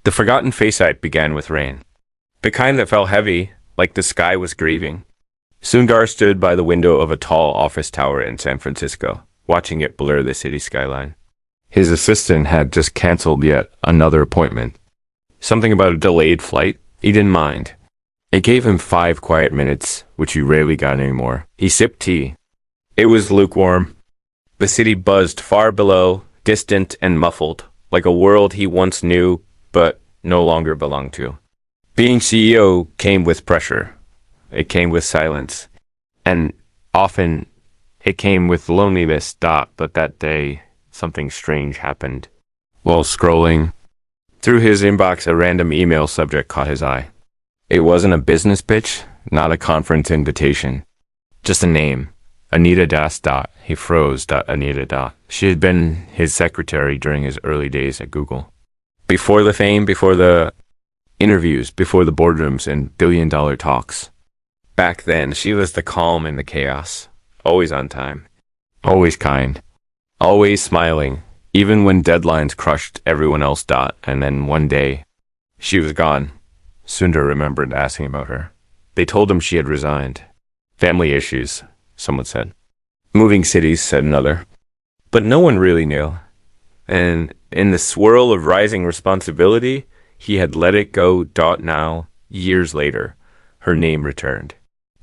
The forgotten face-act began with rain. The kind that fell heavy, like the sky was grieving. Sundar stood by the window of a tall office tower in San Francisco, watching it blur the city skyline. His assistant had just canceled yet another appointment. Something about a delayed flight? He didn't mind. It gave him 5 quiet minutes, which he rarely got anymore. He sipped tea. It was lukewarm. The city buzzed far below, distant and muffled, like a world he once knew, but no longer belonged to. Being CEO came with pressure. It came with silence. And often it came with loneliness. But that day, something strange happened. While scrolling through his inbox, a random email subject caught his eye. It wasn't a business pitch, not a conference invitation. Just a name. Anita Das. He froze. Anita. She had been his secretary during his early days at Google. Before the fame, before the interviews, before the boardrooms and billion-dollar talks. Back then, she was the calm in the chaos. Always on time. Always kind. Always smiling. Even when deadlines crushed everyone else. And then one day, she was gone. Sundar remembered asking about her. They told him she had resigned. Family issues, someone said. Moving cities, said another. But no one really knew. And in the swirl of rising responsibility, he had let it go. Now, years later, her name returned.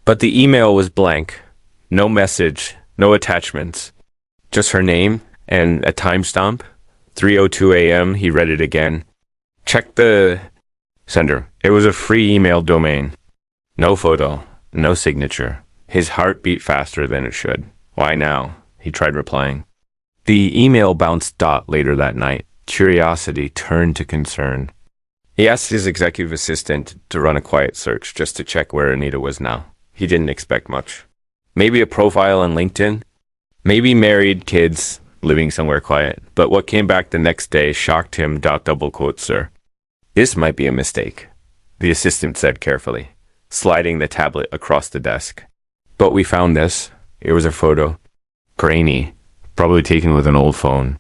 But the email was blank. No message, no attachments. Just her name and a timestamp. 3:02 a.m. He read it again. Check the sender. It was a free email domain. No photo, no signature. His heart beat faster than it should. Why now? He tried replying. The email bounced. Later that night. Curiosity turned to concern. He asked his executive assistant to run a quiet search just to check where Anita was now. He didn't expect much. Maybe a profile on LinkedIn. Maybe married, kids, living somewhere quiet. But what came back the next day shocked him. Double quote, sir. This might be a mistake, the assistant said carefully, sliding the tablet across the desk. But we found this. It was a photo. Grainy, probably taken with an old phone.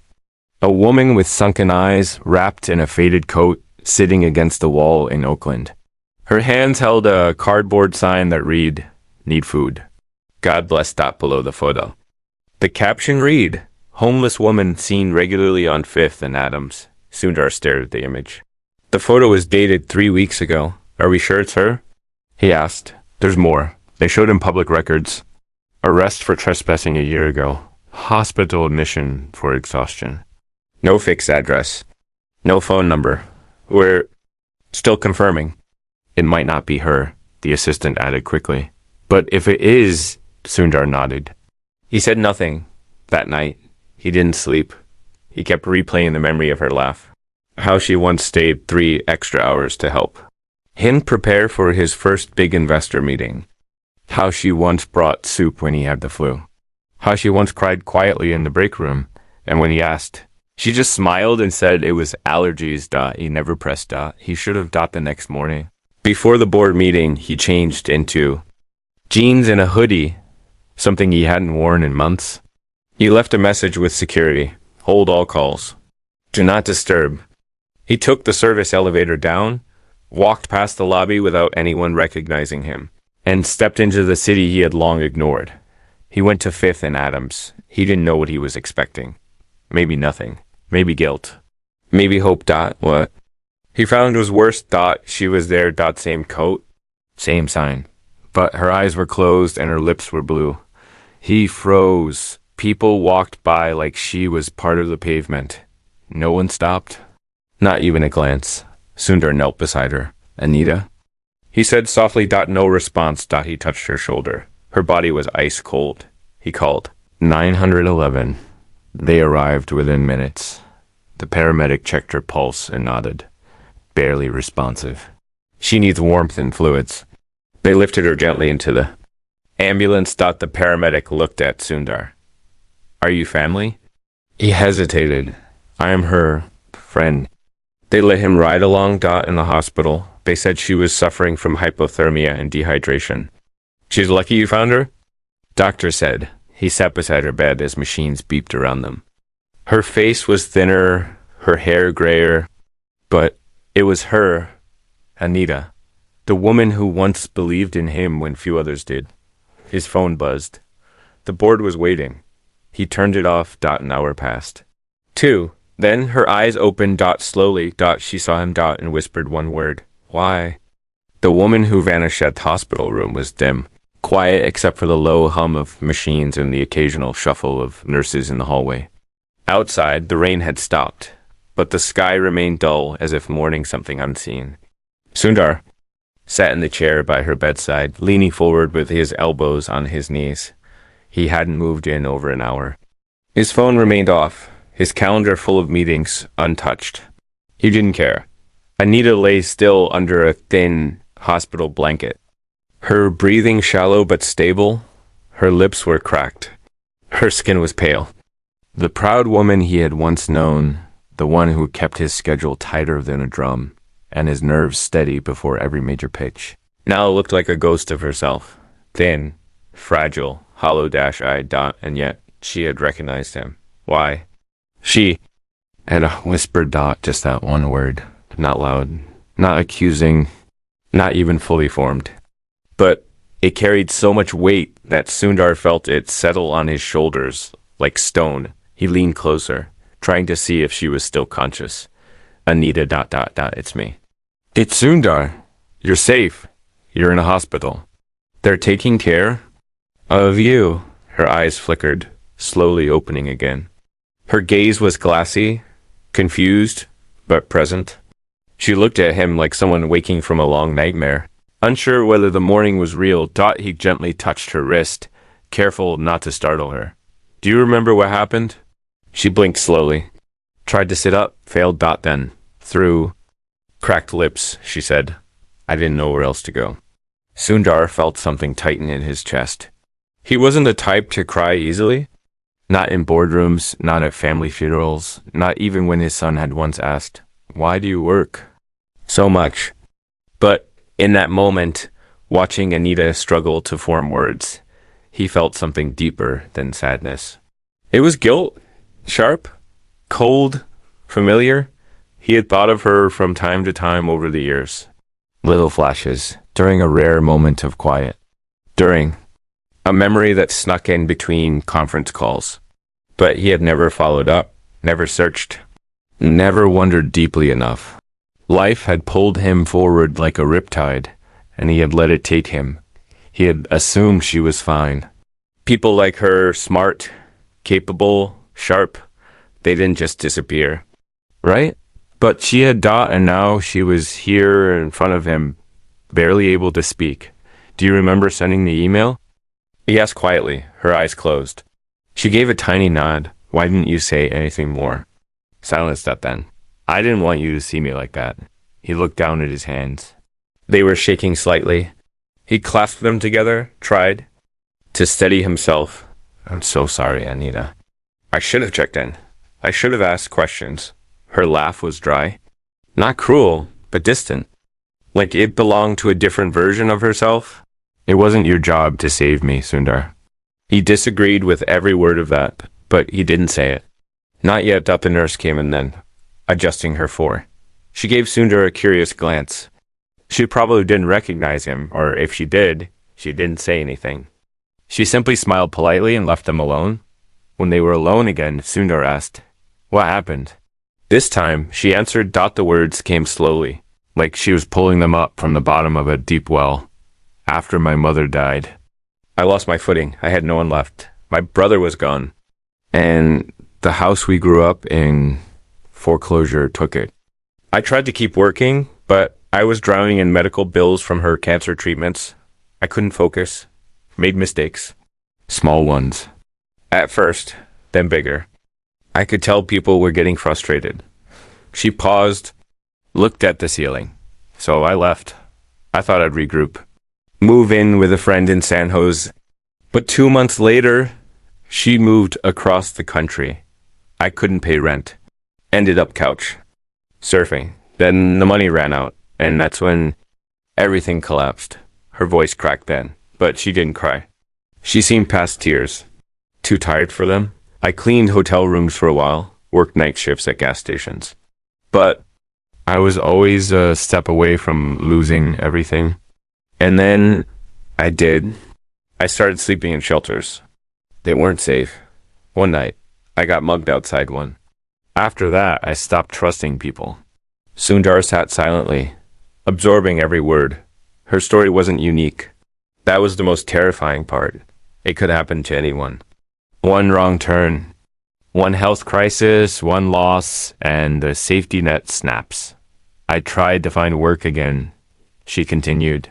A woman with sunken eyes, wrapped in a faded coat, sitting against a wall in Oakland. Her hands held a cardboard sign that read, "Need food. God bless." Below the photo. The caption read, "Homeless woman seen regularly on 5th and Adams." Sundar stared at the image. The photo was dated 3 weeks ago. Are we sure it's her? He asked. There's more. They showed him public records. Arrest for trespassing a year ago. Hospital admission for exhaustion. No fixed address. No phone number. We're still confirming. It might not be her, the assistant added quickly. But if it is, Sundar nodded. He said nothing. That night, he didn't sleep. He kept replaying the memory of her laugh. How she once stayed 3 extra hours to help him prepare for his first big investor meeting. How she once brought soup when he had the flu. How she once cried quietly in the break room, and when he asked, she just smiled and said it was allergies. He never pressed. He should have. The next morning. Before the board meeting, he changed into jeans and a hoodie, something he hadn't worn in months. He left a message with security. Hold all calls. Do not disturb. He took the service elevator down, walked past the lobby without anyone recognizing him, and stepped into the city he had long ignored. He went to 5th and Adams. He didn't know what he was expecting. Maybe nothing. Maybe guilt. Maybe hope. What? He found was worse. She was there. Same coat. Same sign. But her eyes were closed and her lips were blue. He froze. People walked by like she was part of the pavement. No one stopped. Not even a glance. Sundar knelt beside her. Anita? He said softly. No response. He touched her shoulder. Her body was ice cold. He called. 911. They arrived within minutes. The paramedic checked her pulse and nodded. Barely responsive. She needs warmth and fluids. They lifted her gently into the ambulance. The paramedic looked at Sundar. Are you family? He hesitated. I am her friend. They let him ride along. In the hospital. They said she was suffering from hypothermia and dehydration. She's lucky you found her? Doctor said. He sat beside her bed as machines beeped around them. Her face was thinner, her hair grayer, but It was her, Anita, the woman who once believed in him when few others did. His phone buzzed. The board was waiting. He turned it off. An hour passed. 2. Then her eyes opened. Slowly. She saw him. And whispered one word. Why? The woman who vanished at the hospital room was dim, quiet except for the low hum of machines and the occasional shuffle of nurses in the hallway. Outside, the rain had stopped, but the sky remained dull as if mourning something unseen. Sundar sat in the chair by her bedside, leaning forward with his elbows on his knees. He hadn't moved in over an hour. His phone remained off, his calendar full of meetings untouched. He didn't care. Anita lay still under a thin hospital blanket. Her breathing shallow but stable. Her lips were cracked. Her skin was pale. The proud woman he had once known, the one who kept his schedule tighter than a drum, and his nerves steady before every major pitch, now looked like a ghost of herself. Thin, fragile, hollow-eyed. And yet she had recognized him. Why? She had whispered. Just that one word. Not loud, not accusing, not even fully formed. But it carried so much weight that Sundar felt it settle on his shoulders like stone. He leaned closer, trying to see if she was still conscious. Anita. It's me. It's Sundar. You're safe. You're in a hospital. They're taking care of you. Her eyes flickered, slowly opening again. Her gaze was glassy, confused, but present. She looked at him like someone waking from a long nightmare. Unsure whether the morning was real, he gently touched her wrist, careful not to startle her. Do you remember what happened? She blinked slowly. Tried to sit up, failed. Then, through cracked lips, she said, I didn't know where else to go. Sundar felt something tighten in his chest. He wasn't the type to cry easily. Not in boardrooms, not at family funerals, not even when his son had once asked, why do you work so much? But in that moment, watching Anita struggle to form words, he felt something deeper than sadness. It was guilt, sharp, cold, familiar. He had thought of her from time to time over the years. Little flashes, during a rare moment of quiet. During a memory that snuck in between conference calls. But he had never followed up, never searched, never wondered deeply enough. Life had pulled him forward like a riptide, and he had let it take him. He had assumed she was fine. People like her, smart, capable, sharp, they didn't just disappear, right? But she had and now she was here in front of him, barely able to speak. Do you remember sending the email? He asked quietly, her eyes closed. She gave a tiny nod. Why didn't you say anything more? Silence. Then. I didn't want you to see me like that. He looked down at his hands. They were shaking slightly. He clasped them together, tried to steady himself. I'm so sorry, Anita. I should have checked in. I should have asked questions. Her laugh was dry. Not cruel, but distant. Like it belonged to a different version of herself. It wasn't your job to save me, Sundar. He disagreed with every word of that, but he didn't say it. Not yet. The nurse came in then, adjusting her fore. She gave Sundar a curious glance. She probably didn't recognize him, or if she did, she didn't say anything. She simply smiled politely and left them alone. When they were alone again, Sundar asked, what happened? This time, she answered. The words came slowly, like she was pulling them up from the bottom of a deep well. After my mother died, I lost my footing. I had no one left. My brother was gone. And the house we grew up in, foreclosure took it. I tried to keep working, but I was drowning in medical bills from her cancer treatments. I couldn't focus. Made mistakes. Small ones. At first, then bigger. I could tell people were getting frustrated. She paused, looked at the ceiling. So I left. I thought I'd regroup. Move in with a friend in San Jose. But 2 months later, she moved across the country. I couldn't pay rent. Ended up couch surfing. Then the money ran out, and that's when everything collapsed. Her voice cracked then, but she didn't cry. She seemed past tears. Too tired for them. I cleaned hotel rooms for a while, worked night shifts at gas stations. But I was always a step away from losing everything. And then I did. I started sleeping in shelters. They weren't safe. One night, I got mugged outside one. After that, I stopped trusting people. Sundar sat silently, absorbing every word. Her story wasn't unique. That was the most terrifying part. It could happen to anyone. One wrong turn, one health crisis, one loss, and the safety net snaps. I tried to find work again, she continued.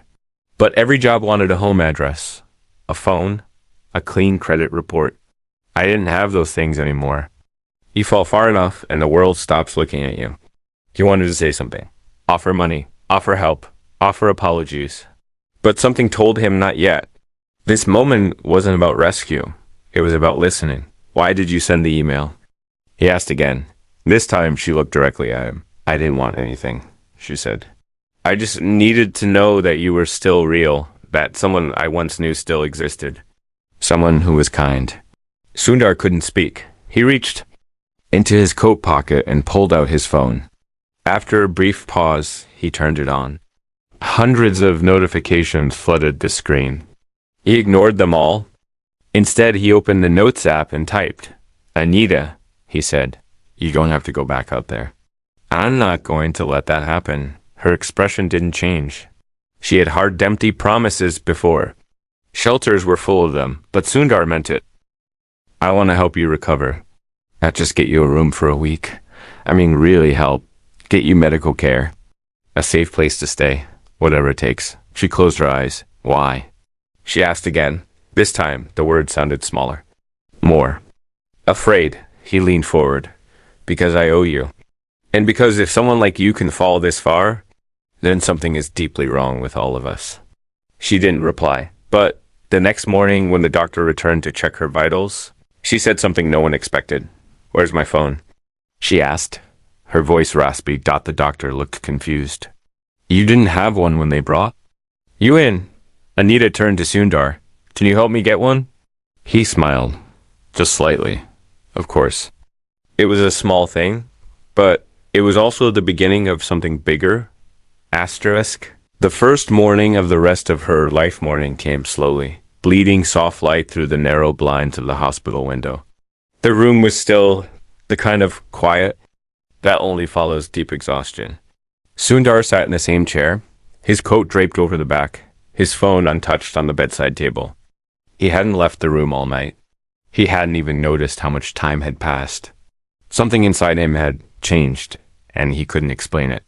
But every job wanted a home address, a phone, a clean credit report. I didn't have those things anymore. You fall far enough and the world stops looking at you. He wanted to say something. Offer money, offer help, offer apologies. But something told him not yet. This moment wasn't about rescue. It was about listening. Why did you send the email? He asked again. This time she looked directly at him. I didn't want anything, she said. I just needed to know that you were still real, that someone I once knew still existed. Someone who was kind. Sundar couldn't speak. He reached into his coat pocket and pulled out his phone. After a brief pause, he turned it on. Hundreds of notifications flooded the screen. He ignored them all. Instead, he opened the Notes app and typed, Anita, he said. You're going to have to go back out there. I'm not going to let that happen. Her expression didn't change. She had hard, empty promises before. Shelters were full of them, but Sundar meant it. I want to help you recover. Not just get you a room for a week. I mean, really help. Get you medical care. A safe place to stay. Whatever it takes. She closed her eyes. Why? She asked again. This time, the words sounded smaller. More. Afraid, he leaned forward. Because I owe you. And because if someone like you can fall this far, then something is deeply wrong with all of us. She didn't reply. But the next morning, when the doctor returned to check her vitals, she said something no one expected. Where's my phone? She asked. Her voice raspy. The doctor looked confused. You didn't have one when they brought? You in? Anita turned to Sundar. Can you help me get one? He smiled. Just slightly. Of course. It was a small thing, but it was also the beginning of something bigger. Asterisk. The first morning of the rest of her life morning came slowly, bleeding soft light through the narrow blinds of the hospital window. The room was still, the kind of quiet that only follows deep exhaustion. Sundar sat in the same chair, his coat draped over the back, his phone untouched on the bedside table. He hadn't left the room all night. He hadn't even noticed how much time had passed. Something inside him had changed, and he couldn't explain it.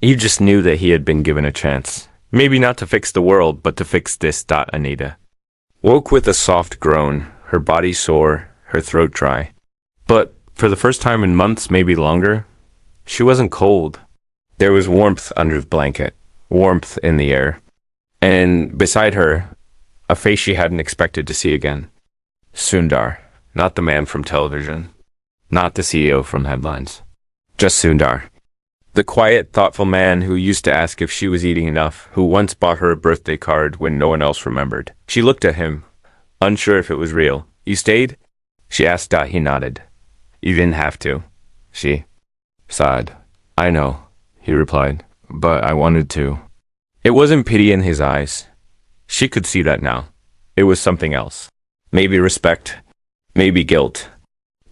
He just knew that he had been given a chance. Maybe not to fix the world, but to fix this. Anita woke with a soft groan, her body sore, her throat dry. But for the first time in months, maybe longer, she wasn't cold. There was warmth under the blanket, warmth in the air. And beside her, a face she hadn't expected to see again. Sundar, not the man from television, not the CEO from headlines. Just Sundar. The quiet, thoughtful man who used to ask if she was eating enough, who once bought her a birthday card when no one else remembered. She looked at him, unsure if it was real. You stayed? She asked. He nodded. You didn't have to. She sighed. I know, he replied, but I wanted to. It wasn't pity in his eyes. She could see that now. It was something else. Maybe respect, maybe guilt,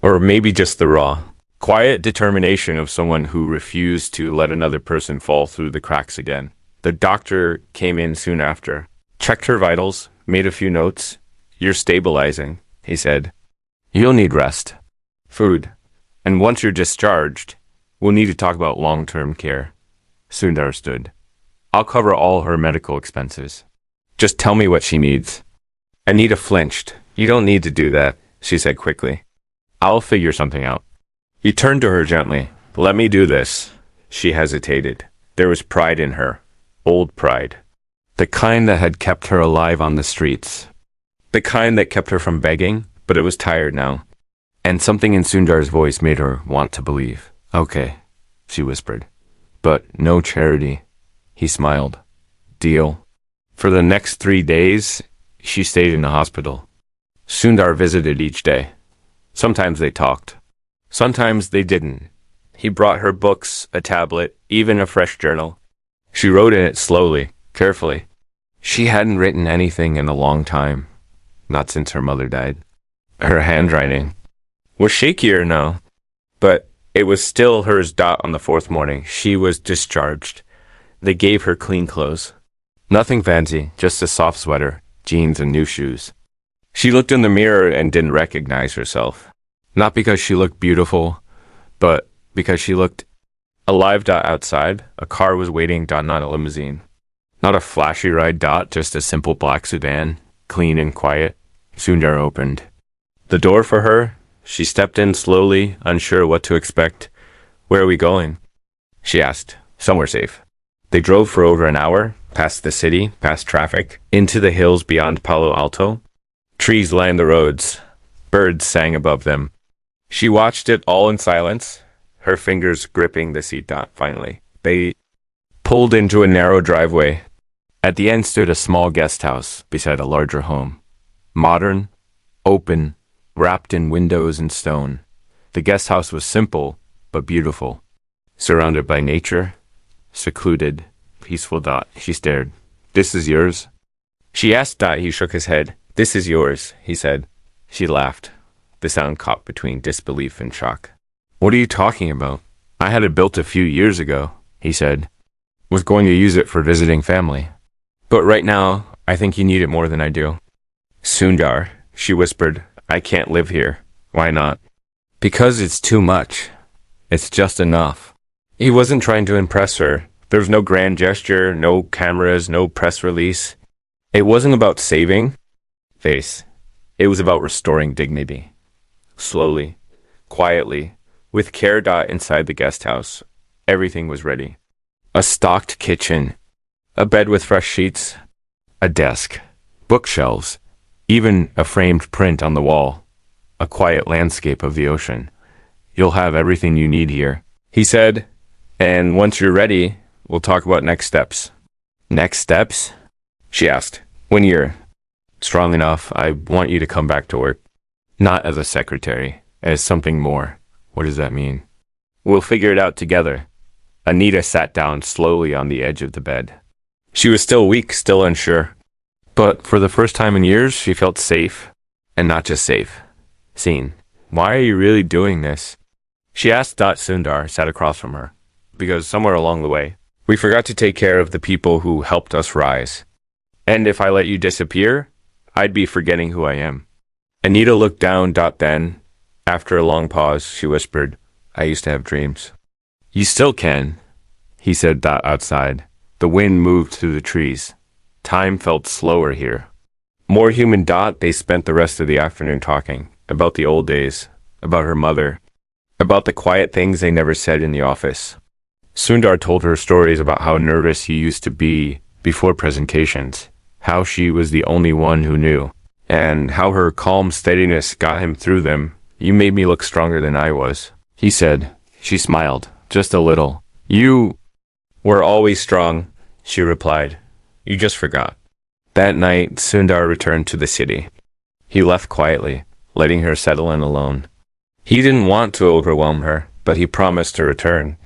or maybe just the raw, quiet determination of someone who refused to let another person fall through the cracks again. The doctor came in soon after, checked her vitals, made a few notes. You're stabilizing, he said. You'll need rest, food, and once you're discharged, we'll need to talk about long-term care. Sundar stood. I'll cover all her medical expenses. Just tell me what she needs. Anita flinched. You don't need to do that, she said quickly. I'll figure something out. He turned to her gently. Let me do this. She hesitated. There was pride in her. Old pride. The kind that had kept her alive on the streets. The kind that kept her from begging, but it was tired now. And something in Sundar's voice made her want to believe. Okay, she whispered. But no charity. He smiled. Deal. For the next 3 days, she stayed in the hospital. Sundar visited each day. Sometimes they talked. Sometimes they didn't. He brought her books, a tablet, even a fresh journal. She wrote in it slowly, carefully. She hadn't written anything in a long time, not since her mother died. Her handwriting was shakier now, but it was still hers. On the fourth morning, she was discharged. They gave her clean clothes. Nothing fancy, just a soft sweater, jeans, and new shoes. She looked in the mirror and didn't recognize herself. Not because she looked beautiful, but because she looked alive. Outside, a car was waiting. Not a limousine. Not a flashy ride. Just a simple black sedan, clean and quiet. Sundar opened the door for her. She stepped in slowly, unsure what to expect. Where are we going? She asked. Somewhere safe. They drove for over an hour, past the city, past traffic, into the hills beyond Palo Alto. Trees lined the roads. Birds sang above them. She watched it all in silence, her fingers gripping the seat. Finally, they pulled into a narrow driveway. At the end stood a small guest house beside a larger home. Modern, open, wrapped in windows and stone. The guest house was simple, but beautiful. Surrounded by nature, secluded, peaceful. She stared. This is yours? She asked. He shook his head. This is yours, he said. She laughed. The sound caught between disbelief and shock. What are you talking about? I had it built a few years ago, he said. Was going to use it for visiting family. But right now, I think you need it more than I do. Sundar, she whispered, I can't live here. Why not? Because it's too much. It's just enough. He wasn't trying to impress her. There was no grand gesture, no cameras, no press release. It wasn't about saving face. It was about restoring dignity. Slowly, quietly, with care. Inside the guest house, everything was ready. A stocked kitchen, a bed with fresh sheets, a desk, bookshelves, even a framed print on the wall, a quiet landscape of the ocean. You'll have everything you need here, he said, and once you're ready, we'll talk about next steps. Next steps? She asked. When you're strong enough, I want you to come back to work. Not as a secretary, as something more. What does that mean? We'll figure it out together. Anita sat down slowly on the edge of the bed. She was still weak, still unsure. But for the first time in years, she felt safe. And not just safe. Seen. Why are you really doing this? She asked. Sundar sat across from her. Because somewhere along the way, we forgot to take care of the people who helped us rise. And if I let you disappear, I'd be forgetting who I am. Anita looked down. Then, after a long pause, she whispered, I used to have dreams. You still can, he said. Outside, the wind moved through the trees. Time felt slower here. More human. They spent the rest of the afternoon talking about the old days, about her mother, about the quiet things they never said in the office. Sundar told her stories about how nervous he used to be before presentations, how she was the only one who knew, and how her calm steadiness got him through them. You made me look stronger than I was, he said. She smiled, just a little. You were always strong, she replied. You just forgot. That night, Sundar returned to the city. He left quietly, letting her settle in alone. He didn't want to overwhelm her, but he promised to return.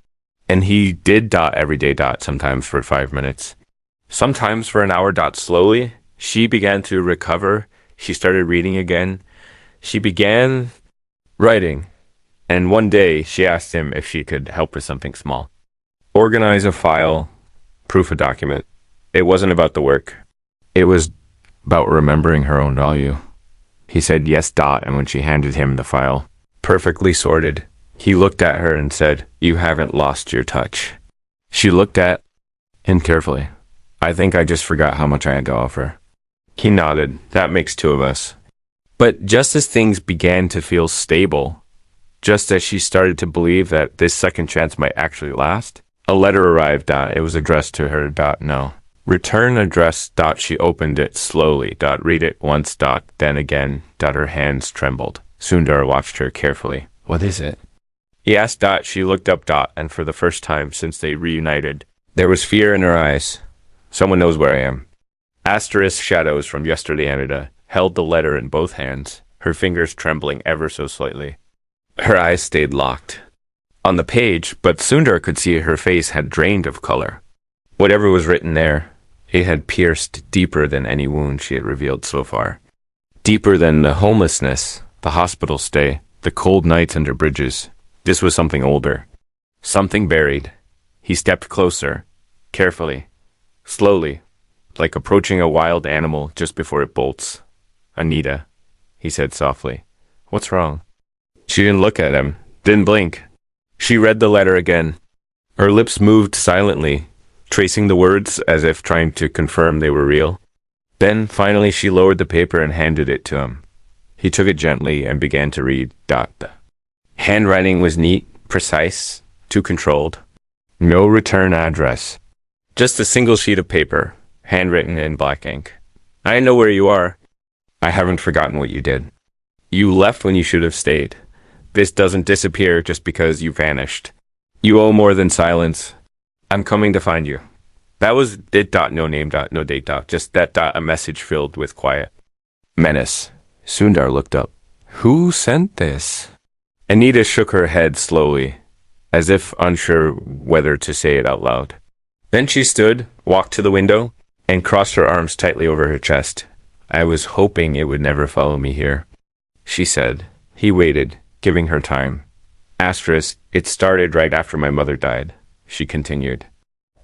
And he did. Every day. Sometimes for 5 minutes. Sometimes for an hour. Slowly, she began to recover. She started reading again. She began writing. And one day, she asked him if she could help with something small. Organize a file, proof a document. It wasn't about the work. It was about remembering her own value. He said yes. And when she handed him the file, perfectly sorted, he looked at her and said, You haven't lost your touch. She looked at him carefully. I think I just forgot how much I had to offer. He nodded. That makes two of us. But just as things began to feel stable, just as she started to believe that this second chance might actually last, a letter arrived. It was addressed to her. No. Return address. She opened it slowly. Read it once. Then again. Her hands trembled. Sundar watched her carefully. What is it? He asked. She looked up. And for the first time since they reunited, there was fear in her eyes. Someone knows where I am. Asterisk shadows from yesterday. Anita held the letter in both hands, her fingers trembling ever so slightly. Her eyes stayed locked. on the page, but Sundar could see her face had drained of color. Whatever was written there, it had pierced deeper than any wound she had revealed so far. Deeper than the homelessness, the hospital stay, the cold nights under bridges. This was something older. Something buried. He stepped closer, carefully, slowly, like approaching a wild animal just before it bolts. "Anita," he said softly. "What's wrong?" She didn't look at him, didn't blink. She read the letter again. Her lips moved silently, tracing the words as if trying to confirm they were real. Then, finally, she lowered the paper and handed it to him. He took it gently and began to read. The handwriting was neat, precise, too controlled. No return address. Just a single sheet of paper, handwritten in black ink. "I know where you are. I haven't forgotten what you did. You left when you should have stayed. This doesn't disappear just because you vanished. You owe more than silence. I'm coming to find you." That was it. No name. No date. Just that. A message filled with quiet menace. Sundar looked up. Who sent this? Anita shook her head slowly, as if unsure whether to say it out loud. Then she stood, walked to the window, and crossed her arms tightly over her chest. "I was hoping it would never follow me here," she said. He waited, giving her time. Asterisk, it started right after my mother died, she continued.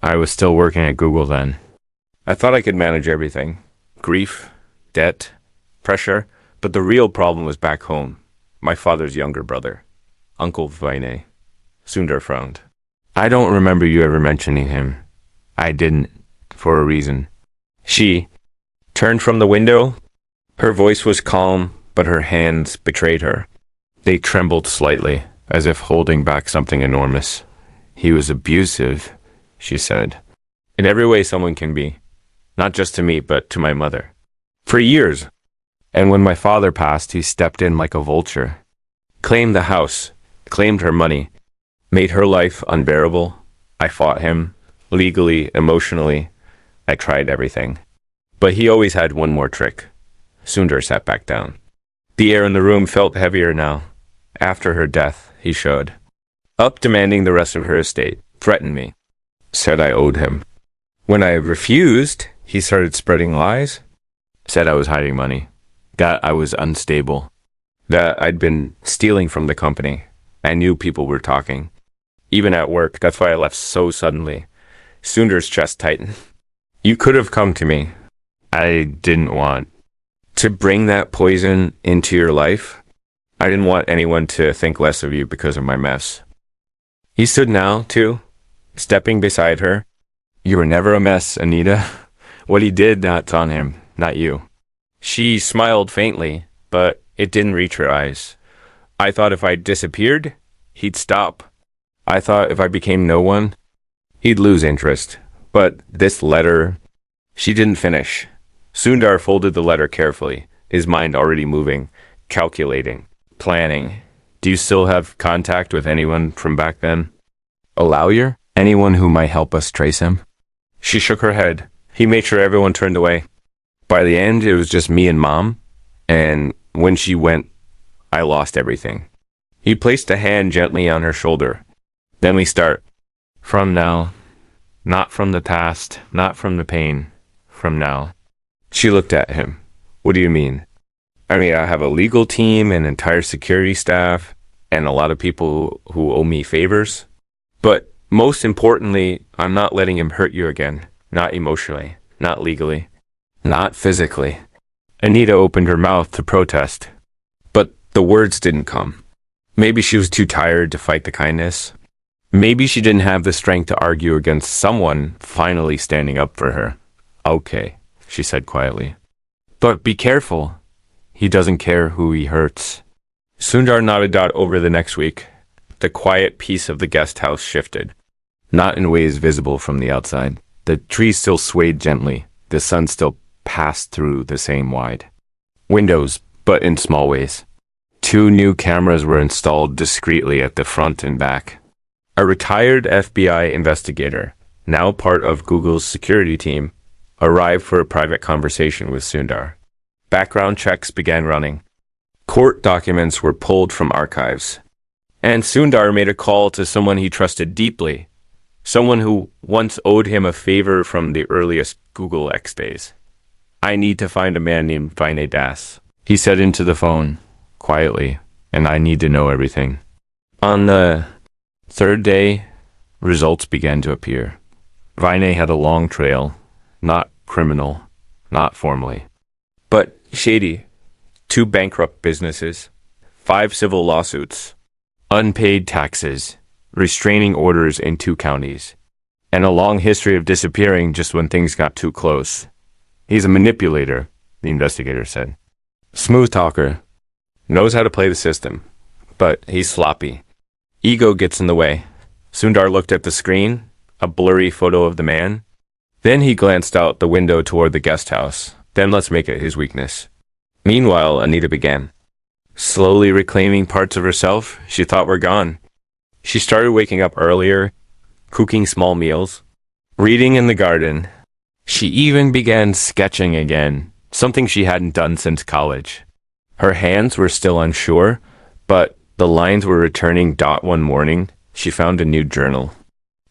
I was still working at Google then. I thought I could manage everything. Grief, debt, pressure, but the real problem was back home. My father's younger brother, Uncle Vinay. Sundar frowned. I don't remember you ever mentioning him. I didn't, for a reason. She turned from the window. Her voice was calm, but her hands betrayed her. They trembled slightly, as if holding back something enormous. He was abusive, she said. In every way someone can be. Not just to me, but to my mother. For years. And when my father passed, he stepped in like a vulture. Claimed the house, claimed her money, made her life unbearable. I fought him, legally, emotionally. I tried everything. But he always had one more trick. Sundar sat back down. The air in the room felt heavier now. After her death, he showed up demanding the rest of her estate, threatened me, said I owed him. When I refused, he started spreading lies, said I was hiding money, that I was unstable, that I'd been stealing from the company. I knew people were talking. Even at work, that's why I left so suddenly. Sundar's chest tightened. You could have come to me. I didn't want to bring that poison into your life. I didn't want anyone to think less of you because of my mess. He stood now, too, stepping beside her. You were never a mess, Anita. What he did, that's on him, not you. She smiled faintly, but it didn't reach her eyes. I thought if I disappeared, he'd stop. I thought if I became no one, he'd lose interest. But this letter, she didn't finish. Sundar folded the letter carefully, his mind already moving, calculating, planning. Do you still have contact with anyone from back then? A lawyer? Anyone who might help us trace him? She shook her head. He made sure everyone turned away. By the end, it was just me and Mom, and when she went, I lost everything. He placed a hand gently on her shoulder. Then we start. From now. Not from the past, not from the pain. From now. She looked at him. What do you mean? I mean, I have a legal team, an entire security staff, and a lot of people who owe me favors. But most importantly, I'm not letting him hurt you again. Not emotionally, not legally, not physically. Anita opened her mouth to protest, but the words didn't come. Maybe she was too tired to fight the kindness. Maybe she didn't have the strength to argue against someone finally standing up for her. Okay, she said quietly. But be careful. He doesn't care who he hurts. Sundar nodded over the next week. The quiet peace of the guest house shifted, not in ways visible from the outside. The trees still swayed gently. The sun still passed through the same wide windows, but in small ways. 2 new cameras were installed discreetly at the front and back. A retired FBI investigator, now part of Google's security team, arrived for a private conversation with Sundar. Background checks began running. Court documents were pulled from archives. And Sundar made a call to someone he trusted deeply, someone who once owed him a favor from the earliest Google X days. I need to find a man named Vinay Das, he said into the phone, quietly, and I need to know everything. On the third day, results began to appear. Vinay had a long trail, not criminal, not formally, but shady. 2 bankrupt businesses, 5 civil lawsuits, unpaid taxes, restraining orders in 2 counties, and a long history of disappearing just when things got too close. He's a manipulator, the investigator said. Smooth talker, knows how to play the system, but he's sloppy. Ego gets in the way. Sundar looked at the screen, a blurry photo of the man. Then he glanced out the window toward the guest house. Then let's make it his weakness. Meanwhile, Anita began. Slowly reclaiming parts of herself she thought were gone. She started waking up earlier, cooking small meals, reading in the garden. She even began sketching again, something she hadn't done since college. Her hands were still unsure, but the lines were returning. One morning, she found a new journal.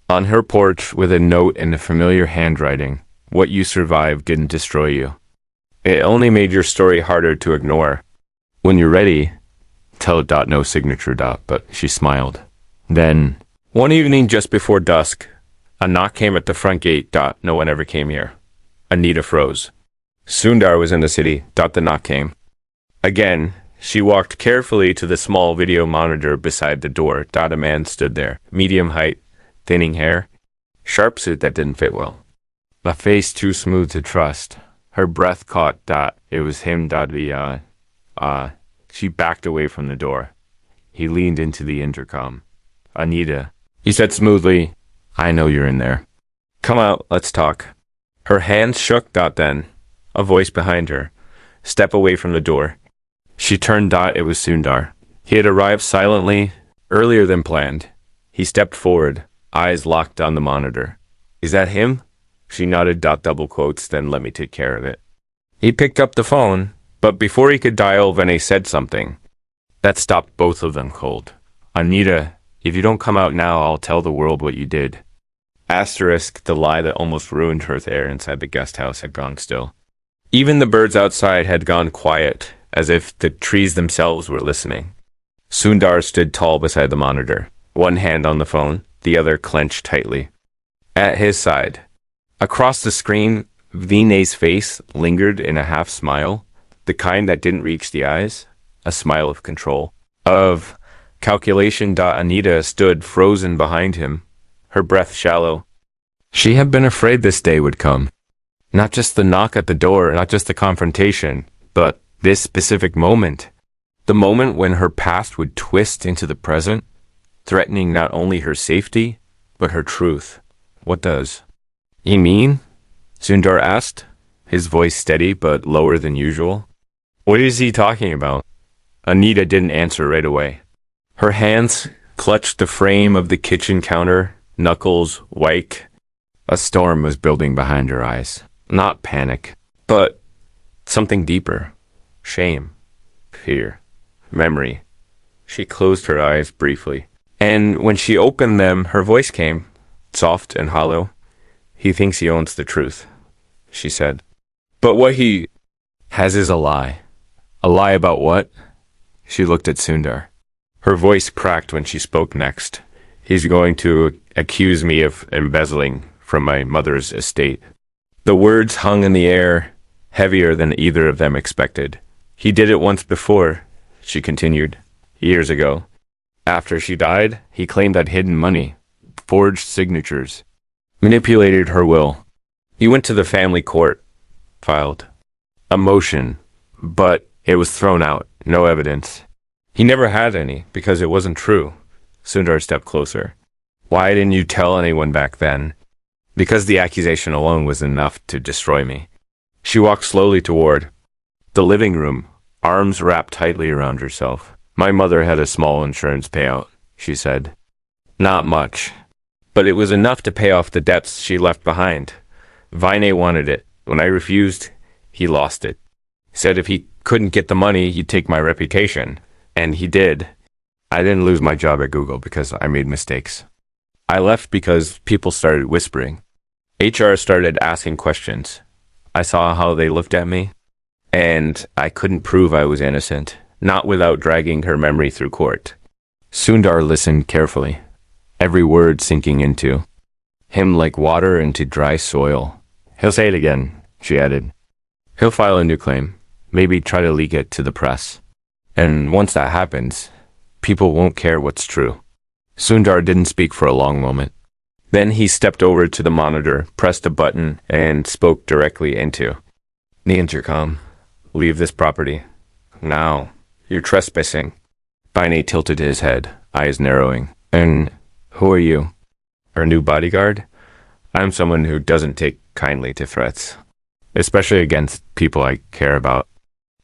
On her porch with a note in a familiar handwriting, what you survived didn't destroy you. It only made your story harder to ignore. When you're ready, tell ... no signature ... but she smiled. Then, one evening just before dusk, a knock came at the front gate ... no one ever came here. Anita froze. Sundar was in the city ... the knock came. Again, she walked carefully to the small video monitor beside the door ... a man stood there, medium height, thinning hair, sharp suit that didn't fit well. A face too smooth to trust. Her breath caught ... it was him ... She backed away from the door. He leaned into the intercom. Anita, he said smoothly, I know you're in there. Come out, let's talk. Her hands shook ... then. A voice behind her. Step away from the door. She turned ... it was Sundar. He had arrived silently, earlier than planned. He stepped forward, eyes locked on the monitor. Is that him? She nodded ... double quotes, then let me take care of it. He picked up the phone, but before he could dial, Vinay said something. That stopped both of them cold. Anita, if you don't come out now, I'll tell the world what you did. Asterisk, the lie that almost ruined her there inside the guest house had gone still. Even the birds outside had gone quiet, as if the trees themselves were listening. Sundar stood tall beside the monitor, one hand on the phone, the other clenched tightly. At his side, across the screen, Vinay's face lingered in a half smile, the kind that didn't reach the eyes, a smile of control, of calculation. Anita stood frozen behind him, her breath shallow. She had been afraid this day would come. Not just the knock at the door, not just the confrontation, but this specific moment. The moment when her past would twist into the present, threatening not only her safety, but her truth. What does? You mean? Sundar asked, his voice steady but lower than usual. What is he talking about? Anita didn't answer right away. Her hands clutched the frame of the kitchen counter, knuckles white. A storm was building behind her eyes. Not panic, but something deeper. Shame, fear, memory. She closed her eyes briefly, and when she opened them, her voice came, soft and hollow. He thinks he owns the truth, she said. But what he has is a lie. A lie about what? She looked at Sundar. Her voice cracked when she spoke next. He's going to accuse me of embezzling from my mother's estate. The words hung in the air, heavier than either of them expected. He did it once before, she continued, years ago. After she died, he claimed I'd hidden money, forged signatures, manipulated her will. He went to the family court, filed a motion, but it was thrown out, no evidence. He never had any, because it wasn't true. Sundar stepped closer. Why didn't you tell anyone back then? Because the accusation alone was enough to destroy me. She walked slowly toward the living room, arms wrapped tightly around herself. My mother had a small insurance payout, she said. Not much, but it was enough to pay off the debts she left behind. Vinay wanted it. When I refused, he lost it. Said if he couldn't get the money, he'd take my reputation. And he did. I didn't lose my job at Google because I made mistakes. I left because people started whispering. HR started asking questions. I saw how they looked at me, and I couldn't prove I was innocent, not without dragging her memory through court. Sundar listened carefully, every word sinking into him like water into dry soil. He'll say it again, she added. He'll file a new claim, maybe try to leak it to the press. And once that happens, people won't care what's true. Sundar didn't speak for a long moment. Then he stepped over to the monitor, pressed a button, and spoke directly into the intercom. Leave this property. Now. You're trespassing. Binay tilted his head, eyes narrowing. And who are you? Our new bodyguard? I'm someone who doesn't take kindly to threats, especially against people I care about.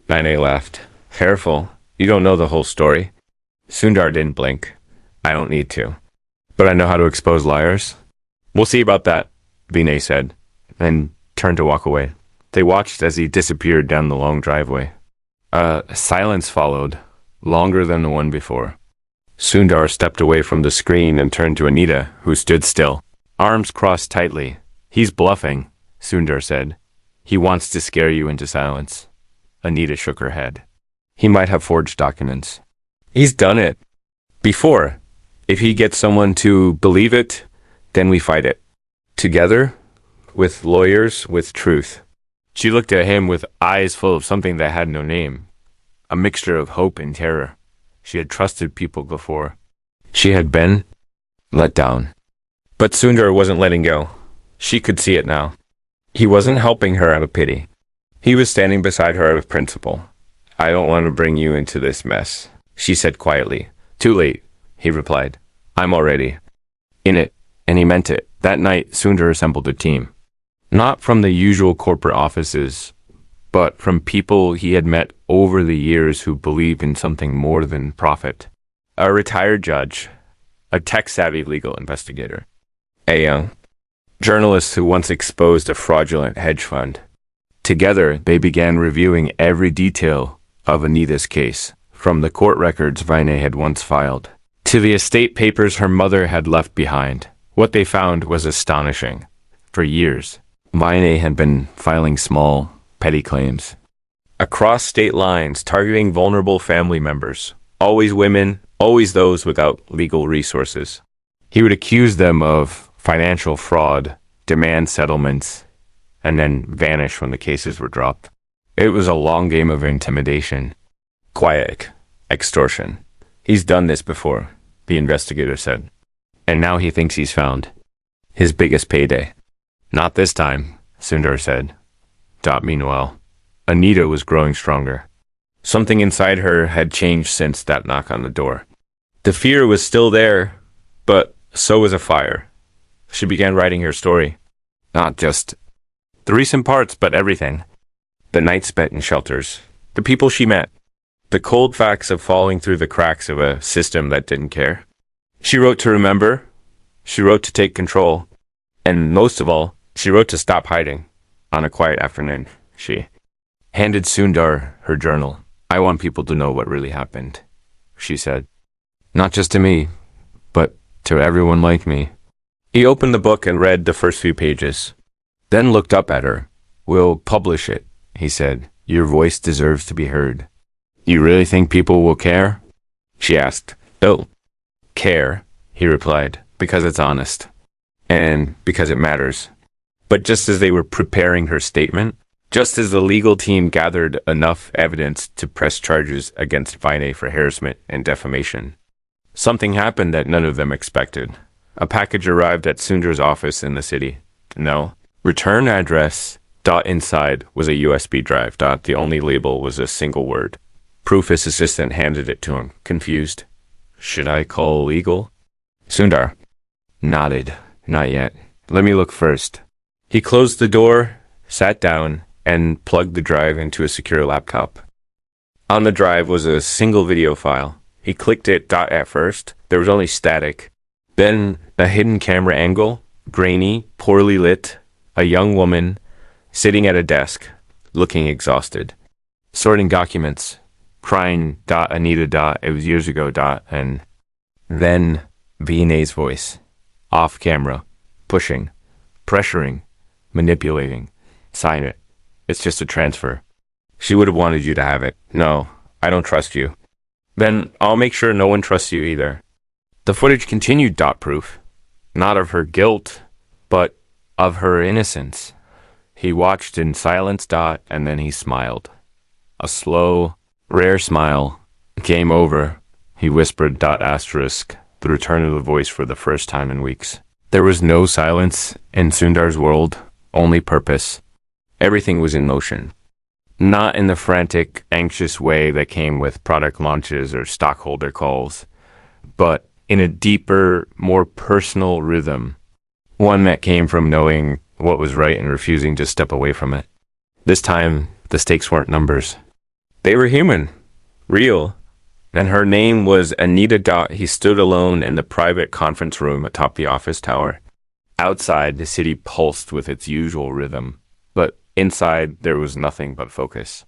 Binay laughed. Careful. You don't know the whole story. Sundar didn't blink. I don't need to. But I know how to expose liars. We'll see about that, Binay said, and turned to walk away. They watched as he disappeared down the long driveway. Silence followed, longer than the one before. Sundar stepped away from the screen and turned to Anita, who stood still, arms crossed tightly. He's bluffing, Sundar said. He wants to scare you into silence. Anita shook her head. He might have forged documents. He's done it. Before. If he gets someone to believe it, then we fight it. Together, with lawyers, with truth. She looked at him with eyes full of something that had no name, a mixture of hope and terror. She had trusted people before. She had been let down. But Sundar wasn't letting go. She could see it now. He wasn't helping her out of pity. He was standing beside her out of principle. I don't want to bring you into this mess, she said quietly. Too late, he replied. I'm already in it, and he meant it. That night, Sundar assembled a team. Not from the usual corporate offices, but from people he had met over the years who believed in something more than profit. A retired judge, a tech-savvy legal investigator, a young journalist who once exposed a fraudulent hedge fund. Together, they began reviewing every detail of Anita's case, from the court records Vinay had once filed to the estate papers her mother had left behind. What they found was astonishing. For years, Vinay had been filing small, petty claims across state lines, targeting vulnerable family members. Always women, always those without legal resources. He would accuse them of financial fraud, demand settlements, and then vanish when the cases were dropped. It was a long game of intimidation, quiet extortion. He's done this before, the investigator said. And now he thinks he's found his biggest payday. Not this time, Sundar said. Meanwhile, Anita was growing stronger. Something inside her had changed since that knock on the door. The fear was still there, but so was a fire. She began writing her story. Not just the recent parts, but everything. The night spent in shelters. The people she met. The cold facts of falling through the cracks of a system that didn't care. She wrote to remember. She wrote to take control. And most of all, she wrote to stop hiding. On a quiet afternoon, she handed Sundar her journal. I want people to know what really happened, she said. Not just to me, but to everyone like me. He opened the book and read the first few pages, then looked up at her. We'll publish it, he said. Your voice deserves to be heard. You really think people will care? She asked. They'll care, he replied, because it's honest. And because it matters. But just as they were preparing her statement, just as the legal team gathered enough evidence to press charges against Vinay for harassment and defamation, something happened that none of them expected. A package arrived at Sundar's office in the city. No. Return address. Inside was a USB drive. The only label was a single word. Proof's assistant handed it to him, confused. Should I call legal? Sundar nodded. Not yet. Let me look first. He closed the door, sat down, and plugged the drive into a secure laptop. On the drive was a single video file. He clicked it. At first, there was only static. Then a hidden camera angle, grainy, poorly lit, a young woman sitting at a desk, looking exhausted, sorting documents. crying, Anita, it was years ago, and then V&A's voice, off camera, pushing, pressuring, manipulating. Sign it. It's just a transfer. She would have wanted you to have it. No, I don't trust you. Then I'll make sure no one trusts you either. The footage continued, proof. Not of her guilt, but of her innocence. He watched in silence, and then he smiled. A slow, rare smile came over. He whispered, asterisk, the return of the voice for the first time in weeks. There was no silence in Sundar's world, only purpose. Everything was in motion. Not in the frantic, anxious way that came with product launches or stockholder calls, but in a deeper, more personal rhythm. One that came from knowing what was right and refusing to step away from it. This time, the stakes weren't numbers. They were human, real. And her name was Anita. He stood alone in the private conference room atop the office tower. Outside, the city pulsed with its usual rhythm, but inside, there was nothing but focus.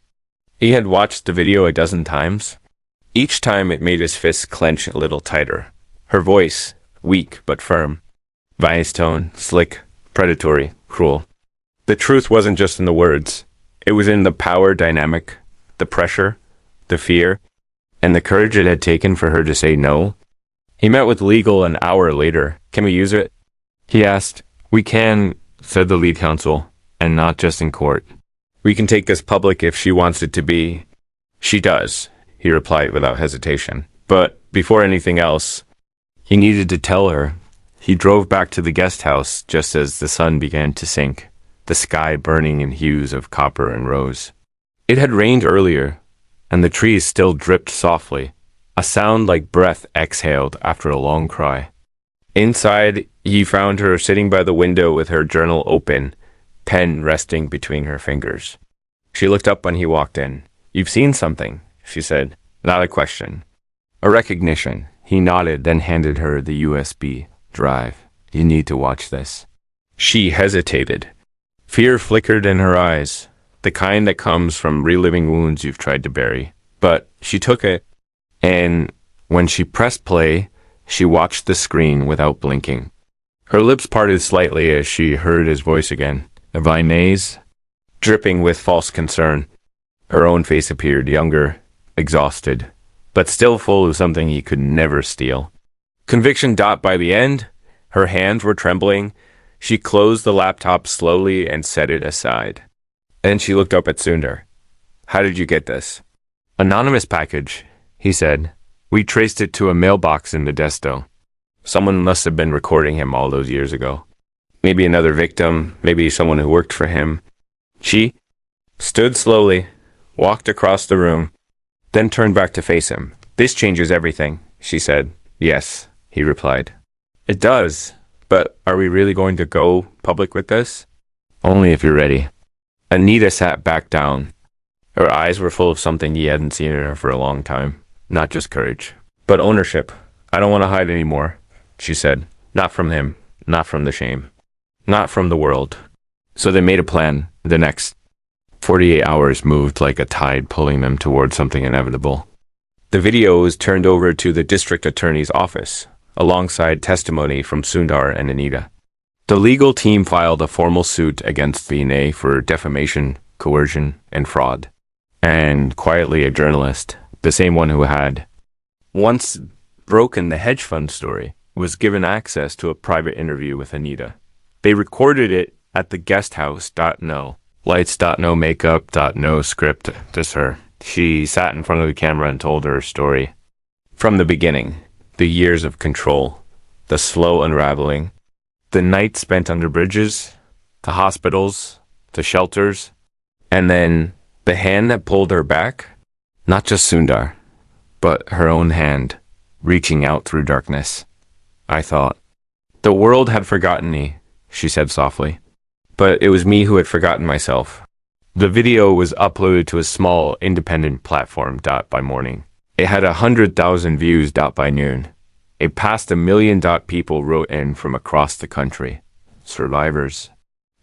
He had watched the video a dozen times. Each time, it made his fists clench a little tighter. Her voice, weak but firm. Vi's tone, slick, predatory, cruel. The truth wasn't just in the words. It was in the power dynamic, the pressure, the fear, and the courage it had taken for her to say no. He met with legal an hour later. Can we use it? He asked. We can, said the lead counsel, and not just in court. We can take this public if she wants it to be. She does, he replied without hesitation. But before anything else, he needed to tell her. He drove back to the guest house just as the sun began to sink, the sky burning in hues of copper and rose. It had rained earlier, and the trees still dripped softly, a sound like breath exhaled after a long cry. Inside, he found her sitting by the window with her journal open, pen resting between her fingers. She looked up when he walked in. You've seen something, she said. Not a question. A recognition. He nodded, then handed her the USB drive. You need to watch this. She hesitated. Fear flickered in her eyes, the kind that comes from reliving wounds you've tried to bury. But she took it, and when she pressed play, she watched the screen without blinking. Her lips parted slightly as she heard his voice again. Vinay's, dripping with false concern. Her own face appeared younger, exhausted, but still full of something he could never steal. Conviction. By the end, her hands were trembling. She closed the laptop slowly and set it aside. Then she looked up at Sundar. How did you get this? Anonymous package, he said. We traced it to a mailbox in the desto. Someone must have been recording him all those years ago. Maybe another victim, maybe someone who worked for him. She stood slowly, walked across the room, then turned back to face him. This changes everything, she said. Yes, he replied. It does, but are we really going to go public with this? Only if you're ready. Anita sat back down. Her eyes were full of something he hadn't seen in her for a long time. Not just courage, but ownership. I don't want to hide anymore, she said. Not from him, not from the shame, not from the world. So they made a plan. The next 48 hours moved like a tide pulling them towards something inevitable. The video was turned over to the district attorney's office, alongside testimony from Sundar and Anita. The legal team filed a formal suit against V&A for defamation, coercion, and fraud. And quietly a journalist, the same one who had once broken the hedge fund story, was given access to a private interview with Anita. They recorded it at the guest house. No lights, no makeup, no script, just her. She sat in front of the camera and told her story. From the beginning, the years of control, the slow unraveling, the nights spent under bridges, the hospitals, the shelters, and then the hand that pulled her back. Not just Sundar, but her own hand, reaching out through darkness. I thought, the world had forgotten me, she said softly. But it was me who had forgotten myself. The video was uploaded to a small, independent platform. By morning, it had 100,000 views. By noon, it passed 1 million. People wrote in from across the country. Survivors,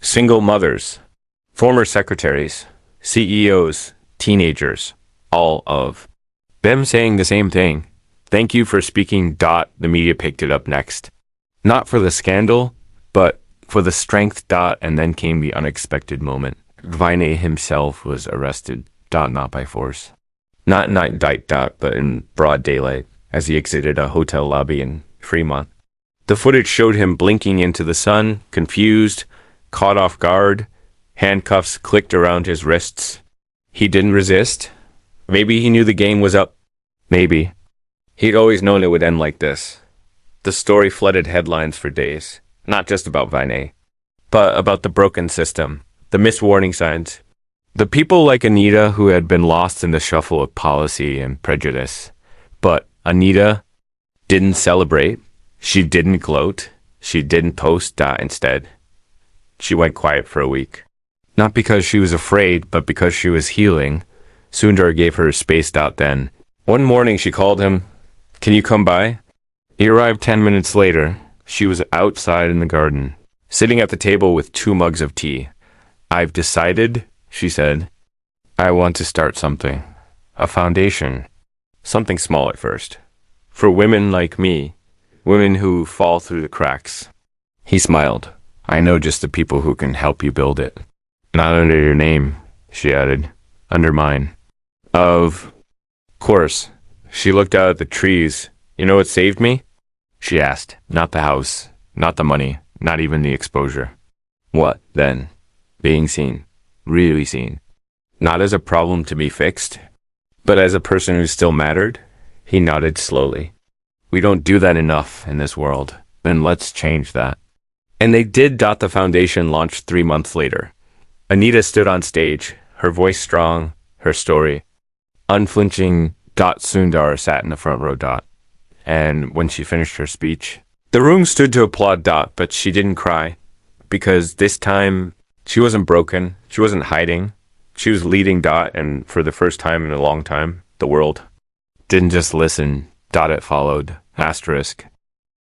single mothers, former secretaries, CEOs, teenagers, all of Them saying the same thing. Thank you for speaking. Dot. The media picked it up next. Not for the scandal, but for the strength. Dot. And then came the unexpected moment. Vinay himself was arrested. Dot. Not by force. Not night. Dot. But in broad daylight as he exited a hotel lobby in Fremont. The footage showed him blinking into the sun, confused, caught off guard. Handcuffs clicked around his wrists. He didn't resist. Maybe he knew the game was up. Maybe. He'd always known it would end like this. The story flooded headlines for days. Not just about Vinay, but about the broken system, the missed warning signs. The people like Anita who had been lost in the shuffle of policy and prejudice. But Anita didn't celebrate. She didn't gloat. She didn't post. Instead, she went quiet for a week. Not because she was afraid, but because she was healing. Sundar gave her space. Then, one morning she called him. Can you come by? He arrived 10 minutes later. She was outside in the garden, sitting at the table with 2 mugs of tea. I've decided, she said. I want to start something. A foundation. Something small at first. For women like me. Women who fall through the cracks. He smiled. I know just the people who can help you build it. Not under your name, she added. Under mine. Of course. She looked out at the trees. You know what saved me? She asked. Not the house. Not the money. Not even the exposure. What, then? Being seen. Really seen. Not as a problem to be fixed, but as a person who still mattered. He nodded slowly. We don't do that enough in this world. Then let's change that. And they did. The foundation launched 3 months later. Anita stood on stage, her voice strong, her story unflinching. Sundar sat in the front row. And when she finished her speech, the room stood to applaud. But she didn't cry, because this time she wasn't broken. She wasn't hiding. She was leading. And for the first time in a long time, the world didn't just listen. It followed. Asterisk.